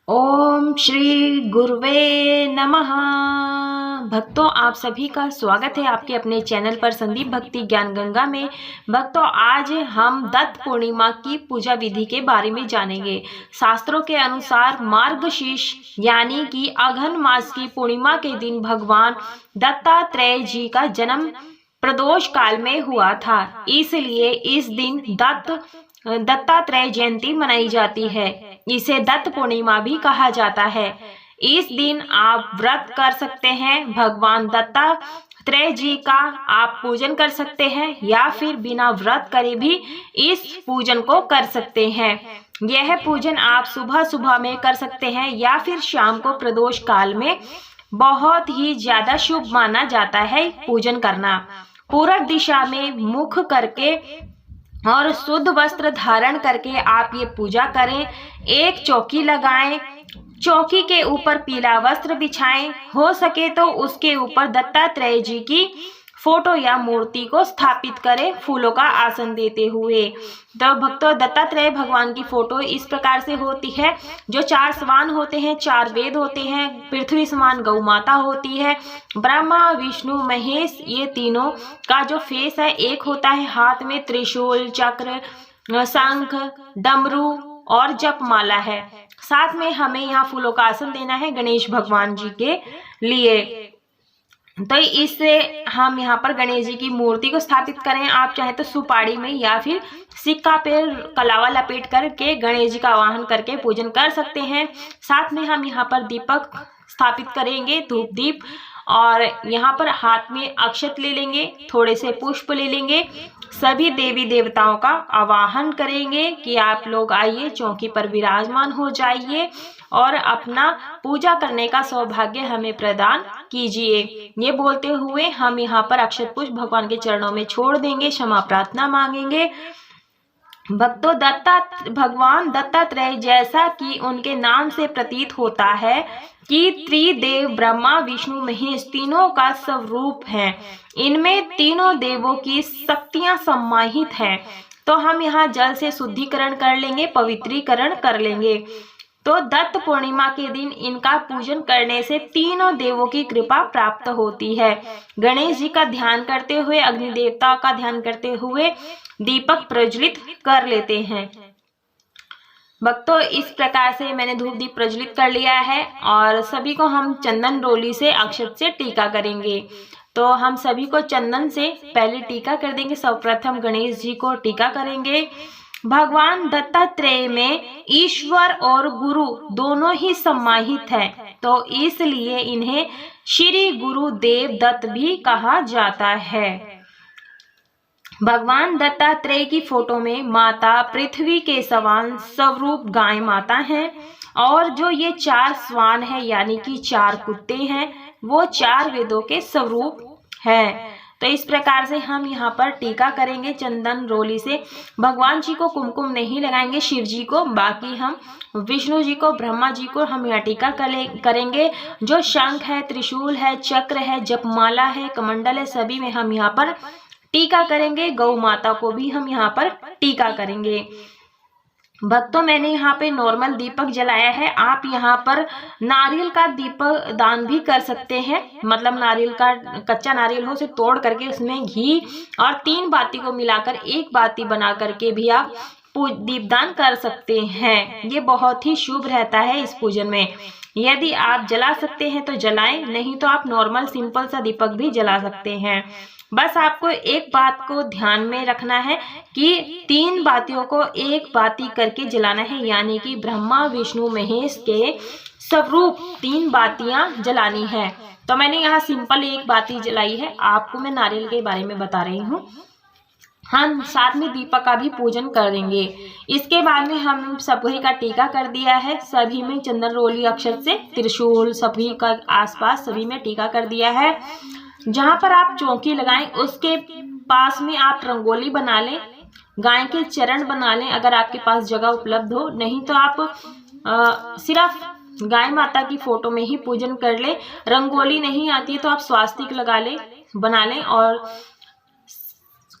ओम श्री गुरुवे नमः। भक्तों, आप सभी का स्वागत है आपके अपने चैनल पर संदीप भक्ति ज्ञान गंगा में। भक्तों, आज हम दत्त पूर्णिमा की पूजा विधि के बारे में जानेंगे। शास्त्रों के अनुसार मार्गशीर्ष यानी कि अघन मास की पूर्णिमा के दिन भगवान दत्तात्रेय जी का जन्म प्रदोष काल में हुआ था। इसलिए इस दिन दत्तात्रेय जयंती मनाई जाती है। इसे दत्त पूर्णिमा भी कहा जाता है। इस दिन आप व्रत कर सकते हैं। भगवान दत्तात्रेय जी का आप पूजन कर सकते हैं या फिर बिना व्रत करे भी इस पूजन को कर सकते हैं। यह पूजन आप सुबह सुबह में कर सकते हैं या फिर शाम को प्रदोष काल में। बहुत ही ज्यादा शुभ माना जाता है पूजन करना। पूरब दिशा में मुख करके और शुद्ध वस्त्र धारण करके आप ये पूजा करें। एक चौकी लगाएं, चौकी के ऊपर पीला वस्त्र बिछाएं। हो सके तो उसके ऊपर दत्तात्रेय जी की फोटो या मूर्ति को स्थापित करें फूलों का आसन देते हुए। तो भक्तों, दत्तात्रेय भगवान की फोटो इस प्रकार से होती है। जो 4 समान होते हैं, 4 वेद होते हैं, पृथ्वी समान गौ माता होती है, ब्रह्मा विष्णु महेश, ये तीनों का जो फेस है एक होता है। हाथ में त्रिशूल, चक्र, शंख, डमरू और जपमाला है। साथ में हमें यहाँ फूलों का आसन देना है गणेश भगवान जी के लिए। तो इससे हम यहाँ पर गणेश जी की मूर्ति को स्थापित करें। आप चाहे तो सुपाड़ी में या फिर सिक्का पे कलावा लपेट करके गणेश जी का आवाहन करके पूजन कर सकते हैं। साथ में हम यहाँ पर दीपक स्थापित करेंगे, धूप दीप, और यहाँ पर हाथ में अक्षत ले लेंगे, थोड़े से पुष्प ले लेंगे। सभी देवी देवताओं का आवाहन करेंगे कि आप लोग आइए, चौकी पर विराजमान हो जाइए और अपना पूजा करने का सौभाग्य हमें प्रदान कीजिए। ये बोलते हुए हम यहाँ पर अक्षत पुष्प भगवान के चरणों में छोड़ देंगे, क्षमा प्रार्थना मांगेंगे। भक्तों, भगवान दत्तात्रेय, जैसा कि उनके नाम से प्रतीत होता है कि त्रिदेव ब्रह्मा विष्णु महेश तीनों का स्वरूप है। इनमें तीनों देवों की शक्तियां समाहित हैं। तो हम यहाँ जल से शुद्धिकरण कर लेंगे, पवित्रीकरण कर लेंगे। तो दत्त पूर्णिमा के दिन इनका पूजन करने से तीनों देवों की कृपा प्राप्त होती है। गणेश जी का ध्यान करते हुए, अग्नि देवता का ध्यान करते हुए दीपक प्रज्वलित कर लेते हैं। भक्तों, इस प्रकार से मैंने धूप दीप प्रज्वलित कर लिया है और सभी को हम चंदन रोली से अक्षत से टीका करेंगे। तो हम सभी को चंदन से पहले टीका कर देंगे। सर्वप्रथम गणेश जी को टीका करेंगे। भगवान दत्तात्रेय में ईश्वर और गुरु दोनों ही समाहित हैं, तो इसलिए इन्हें श्री गुरुदेव दत्त भी कहा जाता है। भगवान दत्तात्रेय की फोटो में माता पृथ्वी के समान स्वरूप गाय माता है, और जो ये 4 स्वान है यानी कि 4 कुत्ते हैं, वो 4 वेदों के स्वरूप है। तो इस प्रकार से हम यहाँ पर टीका करेंगे चंदन रोली से। भगवान जी को कुमकुम नहीं लगाएंगे, शिव जी को, बाकी हम विष्णु जी को, ब्रह्मा जी को हम यहाँ टीका करेंगे। जो शंख है, त्रिशूल है, चक्र है, जपमाला है, कमंडल है, सभी में हम यहाँ पर टीका करेंगे। गौ माता को भी हम यहाँ पर टीका करेंगे। भक्तों, मैंने यहाँ पे नॉर्मल दीपक जलाया है। आप यहाँ पर नारियल का दीपक दान भी कर सकते हैं। मतलब नारियल का कच्चा नारियल हो, उसे तोड़ करके उसमें घी और 3 बाती को मिलाकर 1 बाती बना करके भी आप दीपदान कर सकते हैं। ये बहुत ही शुभ रहता है इस पूजन में। यदि आप जला सकते हैं तो जलाएं, नहीं तो आप नॉर्मल सिंपल सा दीपक भी जला सकते हैं। बस आपको एक बात को ध्यान में रखना है कि 3 बातियों को 1 बाती करके जलाना है, यानी कि ब्रह्मा विष्णु महेश के स्वरूप 3 बातियां जलानी है। तो मैंने यहाँ सिंपल 1 बाती जलाई है। आपको मैं नारियल के बारे में बता रही हूँ। हम साथ में दीपक का भी पूजन करेंगे। इसके बाद में हम सभी का टीका कर दिया है। सभी में चंदन रोली अक्षत से, त्रिशूल सभी का आसपास सभी में टीका कर दिया है। जहाँ पर आप चौकी लगाएं उसके पास में आप रंगोली बना लें, गाय के चरण बना लें अगर आपके पास जगह उपलब्ध हो। नहीं तो आप सिर्फ गाय माता की फोटो में ही पूजन कर ले। रंगोली नहीं आती है तो आप स्वास्तिक लगा लें, बना लें और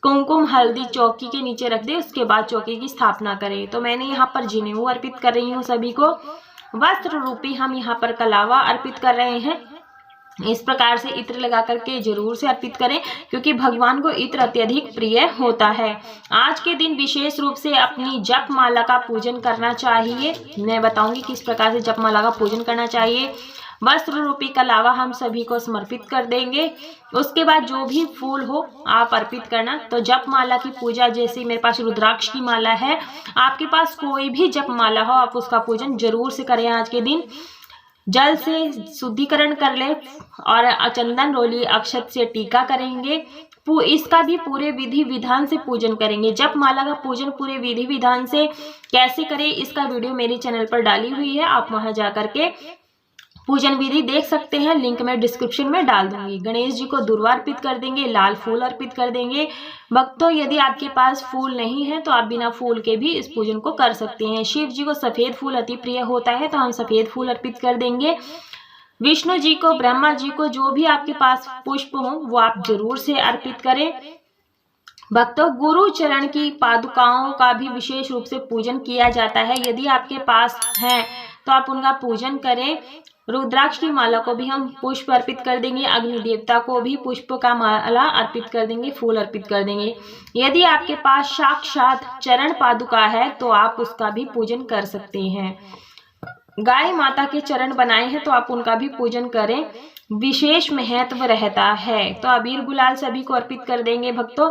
कुमकुम हल्दी चौकी के नीचे रख दे। उसके बाद चौकी की स्थापना करें। तो मैंने यहाँ पर जनेऊ अर्पित कर रही हूँ सभी को। वस्त्र रूपी हम यहाँ पर कलावा अर्पित कर रहे हैं। इस प्रकार से इत्र लगा करके जरूर से अर्पित करें, क्योंकि भगवान को इत्र अत्यधिक प्रिय होता है। आज के दिन विशेष रूप से अपनी जप माला का पूजन करना चाहिए। मैं बताऊंगी किस प्रकार से जप माला का पूजन करना चाहिए। वस्त्र रूपी कलावा हम सभी को समर्पित कर देंगे। उसके बाद जो भी फूल हो आप अर्पित करना। तो जप माला की पूजा, जैसे मेरे पास रुद्राक्ष की माला है, आपके पास कोई भी जप माला हो आप उसका पूजन जरूर से करें। आज के दिन जल से शुद्धिकरण कर ले और चंदन रोली अक्षत से टीका करेंगे। इसका भी पूरे विधि विधान से पूजन करेंगे। जप माला का पूजन पूरे विधि विधान से कैसे करें, इसका वीडियो मेरे चैनल पर डाली हुई है, आप वहां जाकर के पूजन विधि देख सकते हैं। लिंक मैं डिस्क्रिप्शन में डाल दूंगी। गणेश जी को दुर्वा अर्पित कर देंगे, लाल फूल अर्पित कर देंगे। भक्तों, यदि आपके पास फूल नहीं है तो आप बिना फूल के भी इस पूजन को कर सकते हैं। शिव जी को सफेद फूल अति प्रिय होता है, तो हम सफेद फूल अर्पित कर देंगे। विष्णु जी को, ब्रह्मा जी को, जो भी आपके पास पुष्प हो वो आप जरूर से अर्पित करें। भक्तों, गुरु चरण की पादुकाओं का भी विशेष रूप से पूजन किया जाता है। यदि आपके पास है तो आप उनका पूजन करें। रुद्राक्ष की माला को भी हम पुष्प अर्पित कर देंगे। अग्नि देवता को भी पुष्प का माला अर्पित कर देंगे, फूल अर्पित कर देंगे। यदि आपके पास साक्षात चरण पादुका है तो आप उसका भी पूजन कर सकते हैं। गाय माता के चरण बनाए हैं तो आप उनका भी पूजन करें, विशेष महत्व रहता है। तो अबीर गुलाल सभी को अर्पित कर देंगे। भक्तों,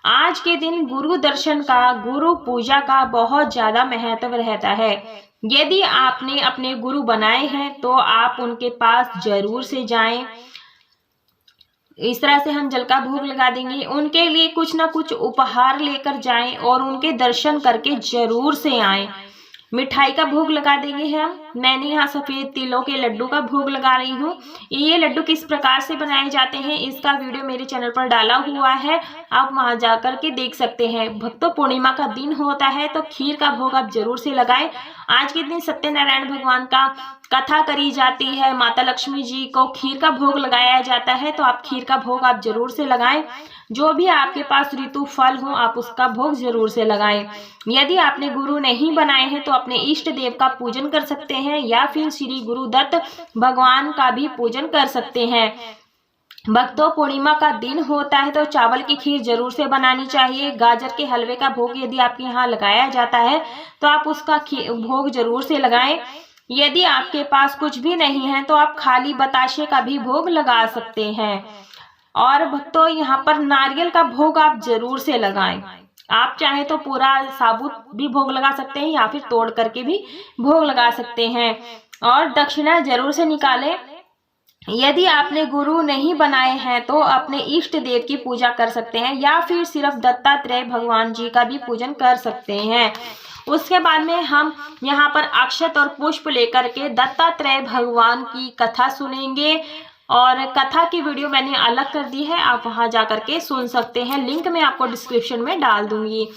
आज के दिन गुरु दर्शन का, गुरु पूजा का बहुत ज्यादा महत्व रहता है। यदि आपने अपने गुरु बनाए हैं तो आप उनके पास जरूर से जाएं। इस तरह से हम जल का भोग लगा देंगे। उनके लिए कुछ ना कुछ उपहार लेकर जाएं और उनके दर्शन करके जरूर से आएं। मिठाई का भोग लगा देंगे हम। मैंने यहाँ सफेद तिलों के लड्डू का भोग लगा रही हूँ। ये लड्डू किस प्रकार से बनाए जाते हैं इसका वीडियो मेरे चैनल पर डाला हुआ है, आप वहां जाकर के देख सकते हैं। भक्तों, पूर्णिमा का दिन होता है तो खीर का भोग आप जरूर से लगाएं। आज के दिन सत्यनारायण भगवान का कथा करी जाती है, माता लक्ष्मी जी को खीर का भोग लगाया जाता है, तो आप खीर का भोग आप जरूर से लगाएं। जो भी आपके पास ऋतु फल हो आप उसका भोग जरूर से लगाएं। यदि आपने गुरु नहीं बनाए हैं तो अपने इष्ट देव का पूजन कर सकते हैं या फिर श्री गुरुदत्त भगवान का भी पूजन कर सकते हैं। भक्तों, पूर्णिमा का दिन होता है तो चावल की खीर जरूर से बनानी चाहिए। गाजर के हलवे का भोग यदि आपके यहाँ लगाया जाता है तो आप उसका भोग जरूर से लगाएं। यदि आपके पास कुछ भी नहीं है तो आप खाली बताशे का भी भोग लगा सकते हैं। और भक्तों, यहाँ पर नारियल का भोग आप जरूर से लगाएं। आप चाहे तो पूरा साबुत भी भोग लगा सकते हैं या फिर तोड़ करके भी भोग लगा सकते हैं। और दक्षिणा जरूर से निकालें। यदि आपने गुरु नहीं बनाए हैं तो अपने इष्ट देव की पूजा कर सकते हैं या फिर सिर्फ दत्तात्रेय भगवान जी का भी पूजन कर सकते हैं। उसके बाद में हम यहाँ पर अक्षत और पुष्प लेकर के दत्तात्रेय भगवान की कथा सुनेंगे। और कथा की वीडियो मैंने अलग कर दी है, आप वहां जाकर के सुन सकते हैं। लिंक मैं आपको डिस्क्रिप्शन में डाल दूंगी।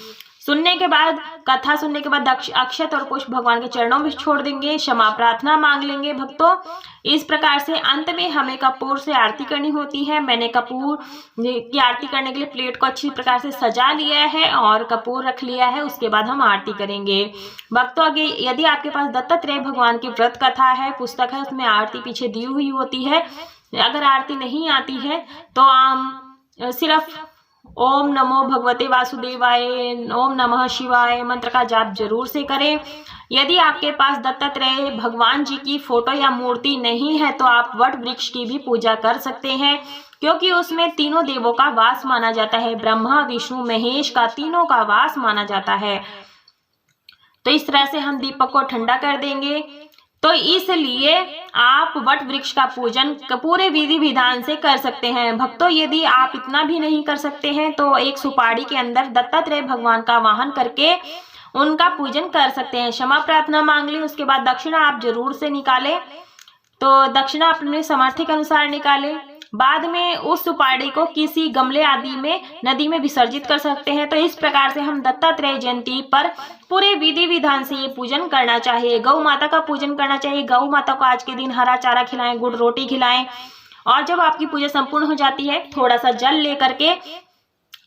सुनने के बाद, कथा सुनने के बाद अक्षत और पुष्प भगवान के चरणों में छोड़ देंगे, क्षमा प्रार्थना मांग लेंगे। भक्तों, इस प्रकार से अंत में हमें कपूर से आरती करनी होती है। मैंने कपूर की आरती करने के लिए प्लेट को अच्छी प्रकार से सजा लिया है और कपूर रख लिया है। उसके बाद हम आरती करेंगे। भक्तों, आगे यदि आपके पास दत्तात्रेय भगवान की व्रत कथा है, पुस्तक है, उसमें आरती पीछे दी हुई होती है। अगर आरती नहीं आती है तो आप सिर्फ ओम नमो भगवते वासुदेवाय, ओम नमः शिवाय मंत्र का जाप जरूर से करें। यदि आपके पास दत्तात्रेय भगवान जी की फोटो या मूर्ति नहीं है तो आप वट वृक्ष की भी पूजा कर सकते हैं, क्योंकि उसमें तीनों देवों का वास माना जाता है। ब्रह्मा, विष्णु, महेश का तीनों का वास माना जाता है। तो इस तरह से हम दीपक को ठंडा कर देंगे। तो इसलिए आप वट वृक्ष का पूजन पूरे विधि विधान से कर सकते हैं। भक्तों, यदि आप इतना भी नहीं कर सकते हैं तो एक सुपारी के अंदर दत्तात्रेय भगवान का वाहन करके उनका पूजन कर सकते हैं। क्षमा प्रार्थना मांग लें। उसके बाद दक्षिणा आप जरूर से निकालें। तो दक्षिणा अपने सामर्थ्य के अनुसार निकालें। बाद में उस सुपारी को किसी गमले आदि में, नदी में विसर्जित कर सकते हैं। तो इस प्रकार से हम दत्तात्रेय जयंती पर पूरे विधि विधान से ये पूजन करना चाहिए। गौ माता का पूजन करना चाहिए। गौ माता को आज के दिन हरा चारा खिलाएं, गुड़ रोटी खिलाएं। और जब आपकी पूजा संपूर्ण हो जाती है, थोड़ा सा जल लेकर के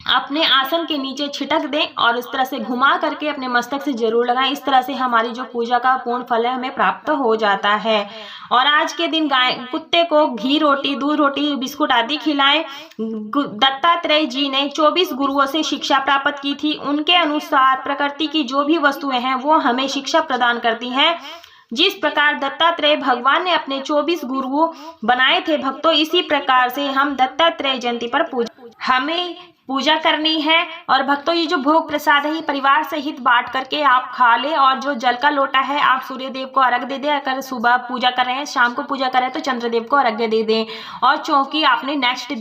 अपने आसन के नीचे छिटक दें और इस तरह से घुमा करके अपने मस्तक से जरूर लगाएं। इस तरह से हमारी जो पूजा का पूर्ण फल है हमें प्राप्त हो जाता है। और आज के दिन गाय कुत्ते को घी रोटी, दूध रोटी, बिस्कुट आदि खिलाएं। दत्तात्रेय जी ने 24 गुरुओं से शिक्षा प्राप्त की थी। उनके अनुसार प्रकृति की जो भी वस्तुएं हैं वो हमें शिक्षा प्रदान करती हैं। जिस प्रकार दत्तात्रेय भगवान ने अपने 24 गुरुओं बनाए थे भक्तों, इसी प्रकार से हम दत्तात्रेय जयंती पर हमें पूजा करनी है। और भक्तों ये जो भोग प्रसाद है ये परिवार सहित बांट करके आप खा ले। और जो जल का लोटा है आप सूर्य देव को अर्घ्य दे दें। अगर सुबह पूजा कर रहे हैं, शाम को पूजा कर रहे हैं तो चंद्रदेव को अर्घ्य दे दें। और चौकी आपने नेक्स्ट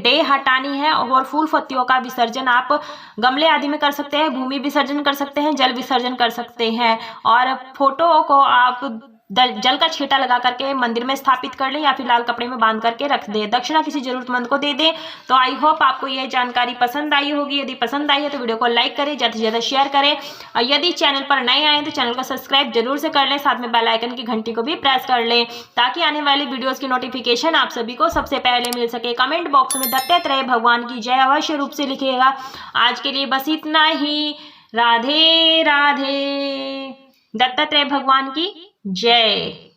डे हटानी है। और फूल पत्तियों का विसर्जन आप गमले आदि में कर सकते हैं, भूमि विसर्जन कर सकते हैं, जल विसर्जन कर सकते हैं। और फोटो को आप जल का छींटा लगा करके मंदिर में स्थापित कर लें या फिर लाल कपड़े में बांध करके रख दें। दक्षिणा किसी जरूरतमंद को दे दें। तो आई होप आपको यह जानकारी पसंद आई होगी। यदि पसंद आई है तो वीडियो को लाइक करें, ज़्यादा से ज़्यादा शेयर करें। और यदि चैनल पर नए आए तो चैनल को सब्सक्राइब जरूर से कर लें, साथ में बेल आइकन की घंटी को भी प्रेस कर लें ताकि आने वाली वीडियोज़ की नोटिफिकेशन आप सभी को सबसे पहले मिल सके। कमेंट बॉक्स में दत्तात्रेय भगवान की जय अवश्य रूप से लिखिएगा। आज के लिए बस इतना ही। राधे राधे। दत्तात्रेय भगवान की जय।